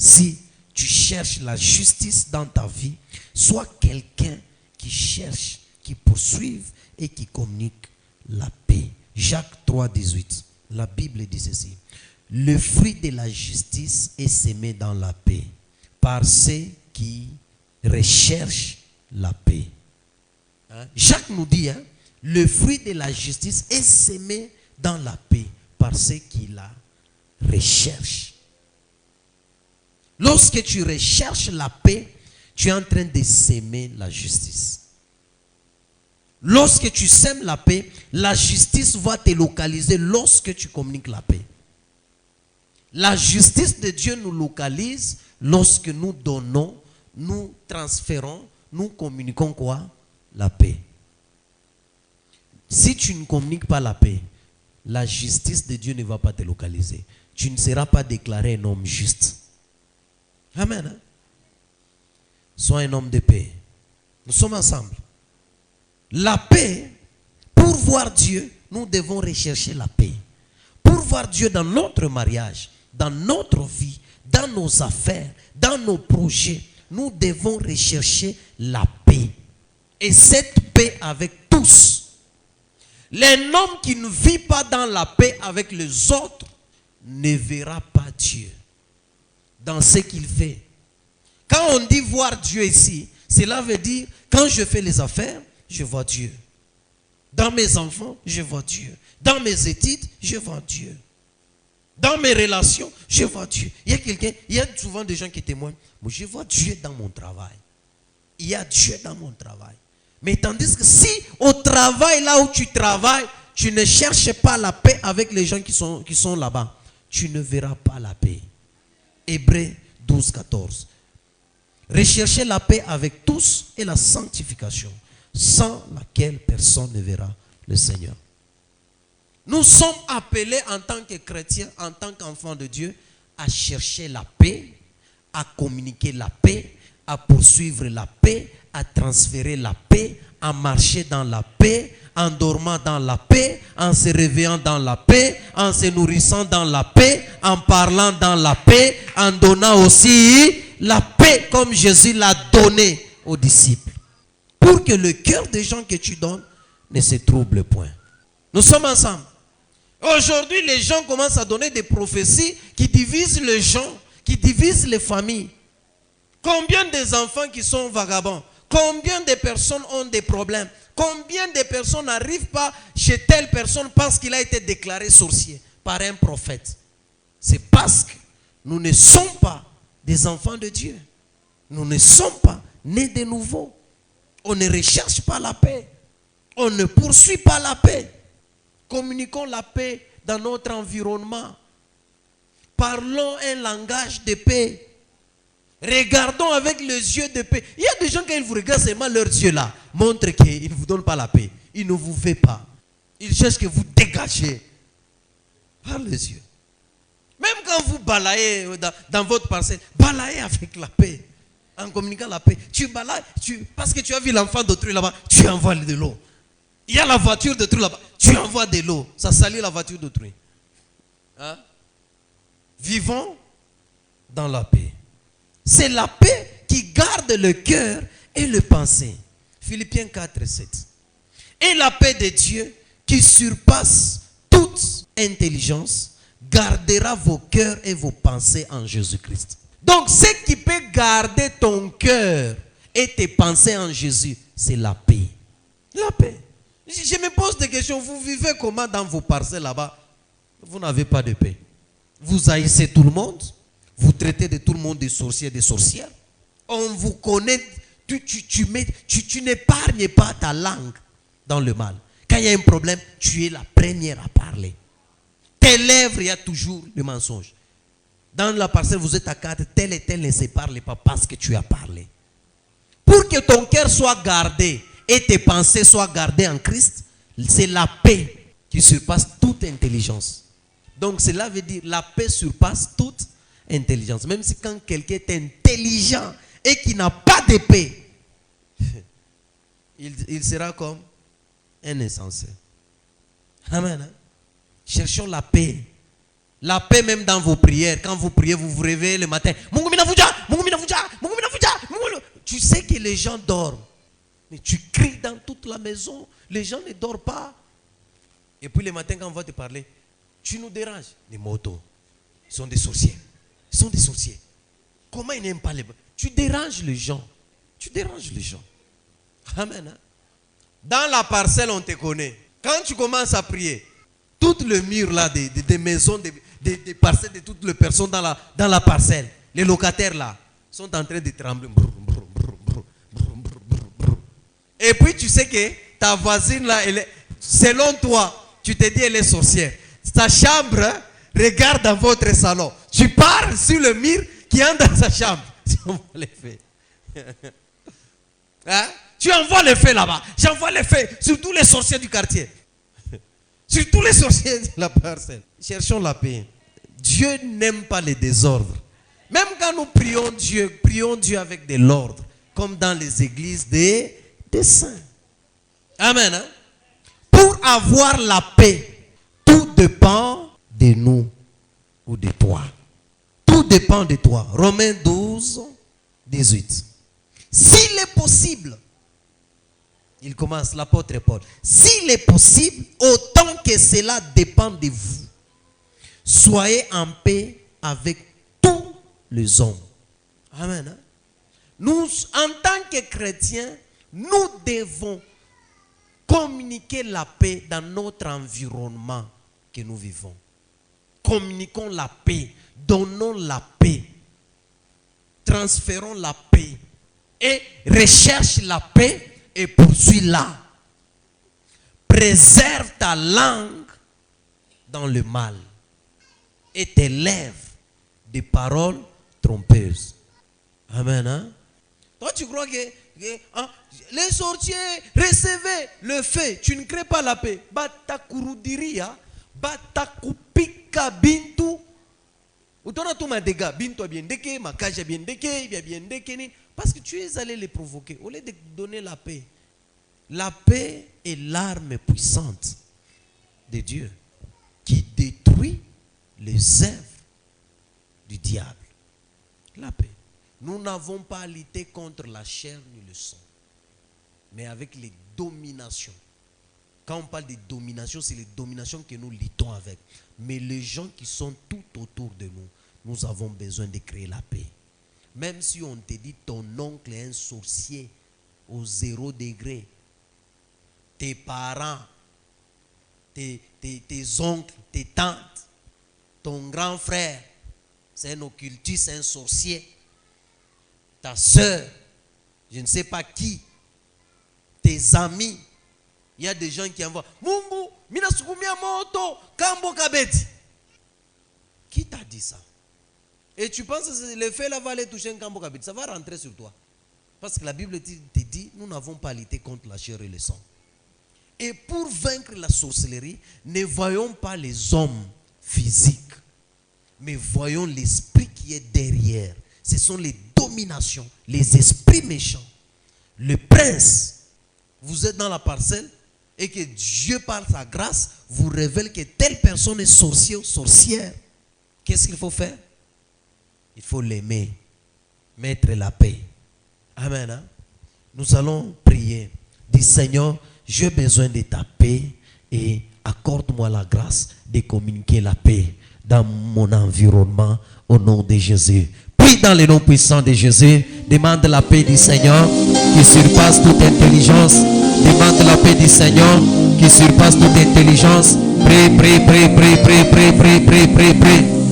Si tu cherches la justice dans ta vie, sois quelqu'un qui cherche, qui poursuive et qui communique la paix. Jacques 3, 18. La Bible dit ceci. Le fruit de la justice est semé dans la paix par ceux qui recherchent la paix. Jacques nous dit, le fruit de la justice est semé dans la paix par ceux qui la recherchent. Lorsque tu recherches la paix, tu es en train de s'aimer la justice. Lorsque tu sèmes la paix, la justice va te localiser lorsque tu communiques la paix. La justice de Dieu nous localise lorsque nous donnons, nous transférons, nous communiquons quoi? La paix. Si tu ne communiques pas la paix, la justice de Dieu ne va pas te localiser. Tu ne seras pas déclaré un homme juste. Amen. Sois un homme de paix. Nous sommes ensemble. La paix, pour voir Dieu, nous devons rechercher la paix. Pour voir Dieu dans notre mariage, dans notre vie, dans nos affaires, dans nos projets, nous devons rechercher la paix. Et cette paix avec tous. L'homme qui ne vit pas dans la paix avec les autres ne verra pas Dieu dans ce qu'il fait. Quand on dit voir Dieu ici, cela veut dire quand je fais les affaires, je vois Dieu. Dans mes enfants, je vois Dieu. Dans mes études, je vois Dieu. Dans mes relations, je vois Dieu. Il y a souvent des gens qui témoignent. Moi, je vois Dieu dans mon travail. Il y a Dieu dans mon travail. Mais tandis que si au travail, là où tu travailles, tu ne cherches pas la paix avec les gens qui sont là-bas, tu ne verras pas la paix. Hébreux 12, 14. Recherchez la paix avec tous et la sanctification, sans laquelle personne ne verra le Seigneur. Nous sommes appelés en tant que chrétiens, en tant qu'enfants de Dieu, à chercher la paix, à communiquer la paix, à poursuivre la paix, à transférer la paix, à marcher dans la paix, en dormant dans la paix, en se réveillant dans la paix, en se nourrissant dans la paix, en parlant dans la paix, en donnant aussi la paix comme Jésus l'a donné aux disciples. Pour que le cœur des gens que tu donnes ne se trouble point. Nous sommes ensemble. Aujourd'hui, les gens commencent à donner des prophéties qui divisent les gens, qui divisent les familles. Combien des enfants qui sont vagabonds? Combien de personnes ont des problèmes? Combien de personnes n'arrivent pas chez telle personne parce qu'il a été déclaré sorcier par un prophète? C'est parce que nous ne sommes pas des enfants de Dieu. Nous ne sommes pas nés de nouveau. On ne recherche pas la paix. On ne poursuit pas la paix. Communiquons la paix dans notre environnement. Parlons un langage de paix. Regardons avec les yeux de paix. Il y a des gens, quand ils vous regardent seulement leurs yeux là, montrent qu'ils ne vous donnent pas la paix. Ils ne vous veulent pas. Ils cherchent que vous dégagez par les yeux. Même quand vous balayez dans votre parcelle, balayez avec la paix. En communiquant la paix. Tu balayes, parce que tu as vu l'enfant d'autrui là-bas, tu envoies de l'eau. Il y a la voiture d'autrui là-bas, tu envoies de l'eau. Ça salit la voiture d'autrui. Hein? Vivons dans la paix. C'est la paix qui garde le cœur et le pensée. Philippiens 4, 7. Et la paix de Dieu qui surpasse toute intelligence gardera vos cœurs et vos pensées en Jésus-Christ. Donc ce qui peut garder ton cœur et tes pensées en Jésus, c'est la paix. La paix. Je me pose des questions. Vous vivez comment dans vos parcelles là-bas? Vous n'avez pas de paix. Vous haïssez tout le monde. Vous traitez de tout le monde des sorciers, des sorcières. On vous connaît. Tu n'épargnes pas ta langue dans le mal. Quand il y a un problème, tu es la première à parler. Tes lèvres, il y a toujours le mensonge. Dans la parcelle, vous êtes à 4, tel et tel ne se parle pas parce que tu as parlé. Pour que ton cœur soit gardé et tes pensées soient gardées en Christ, c'est la paix qui surpasse toute intelligence. Donc cela veut dire la paix surpasse toute intelligence. Même si quand quelqu'un est intelligent et qui n'a pas de paix, il sera comme un insensé. Amen. Cherchons la paix. La paix même dans vos prières. Quand vous priez, vous vous réveillez le matin. Tu sais que les gens dorment. Mais tu cries dans toute la maison. Les gens ne dorment pas. Et puis le matin, quand on va te parler, tu nous déranges. Les motos, ils sont des sorciers. Ils sont des sorciers. Comment ils n'aiment pas les... Tu déranges les gens. Tu déranges les gens. Amen. Hein? Dans la parcelle, on te connaît. Quand tu commences à prier, tout le mur là, des maisons, des parcelles, de toutes les personnes dans la parcelle, les locataires là, sont en train de trembler. Et puis tu sais que ta voisine là, selon toi, tu te dis elle est sorcière. Sa chambre, hein, regarde dans votre salon. Tu pars sur le mur qui est dans sa chambre. Tu envoies les faits. Hein? Tu envoies les faits là-bas. J'envoie les faits sur tous les sorciers du quartier. Sur tous les sorciers de la parcelle. Cherchons la paix. Dieu n'aime pas les désordres. Même quand nous prions Dieu avec de l'ordre. Comme dans les églises des saints. Amen. Hein? Pour avoir la paix, tout dépend de nous ou de toi. Tout dépend de toi. Romains 12, 18. S'il est possible, il commence, l'apôtre Paul. S'il est possible, autant que cela dépend de vous, soyez en paix avec tous les hommes. Amen. Hein? Nous, en tant que chrétiens, nous devons communiquer la paix dans notre environnement que nous vivons. Communiquons la paix, donnons la paix, transférons la paix et recherche la paix et poursuis-la. Préserve ta langue dans le mal et tes lèvres des paroles trompeuses. Amen. Hein? Toi, tu crois que hein, les sorciers recevez le fait, tu ne crées pas la paix. Batakurudiria, batakupika bintu. Utona tout ma dégâts, bintu bien deke, makaja bien deke, bien deke. Parce que tu es allé les provoquer. Au lieu de donner la paix. La paix est l'arme puissante de Dieu qui détruit les œuvres du diable. La paix. Nous n'avons pas à lutter contre la chair ni le sang, mais avec les dominations. Quand on parle de domination, c'est les dominations que nous luttons avec. Mais les gens qui sont tout autour de nous, nous avons besoin de créer la paix. Même si on te dit ton oncle est un sorcier au 0 degré, tes parents, tes oncles, tes tantes, ton grand frère, c'est un occultiste, un sorcier. Ta soeur, je ne sais pas qui, tes amis, il y a des gens qui envoient Mungu, mina sukumia moto, kambo kabeti. Qui t'a dit ça? Et tu penses que le fait là va aller toucher un kambo kabeti, ça va rentrer sur toi. Parce que la Bible te dit, nous n'avons pas lutté contre la chair et le sang. Et pour vaincre la sorcellerie, ne voyons pas les hommes physiques, mais voyons l'esprit qui est derrière. Ce sont les dominations, les esprits méchants. Le prince, vous êtes dans la parcelle et que Dieu par sa grâce vous révèle que telle personne est sorcier ou sorcière. Qu'est-ce qu'il faut faire? Il faut l'aimer, mettre la paix. Amen. Hein? Nous allons prier. Dis Seigneur, j'ai besoin de ta paix et accorde-moi la grâce de communiquer la paix dans mon environnement au nom de Jésus. Prie dans le nom puissant de Jésus. Demande la paix du Seigneur qui surpasse toute intelligence. Demande la paix du Seigneur qui surpasse toute intelligence. Prie, prie, prie, prie, prie, prie, prie, prie, prie, prie.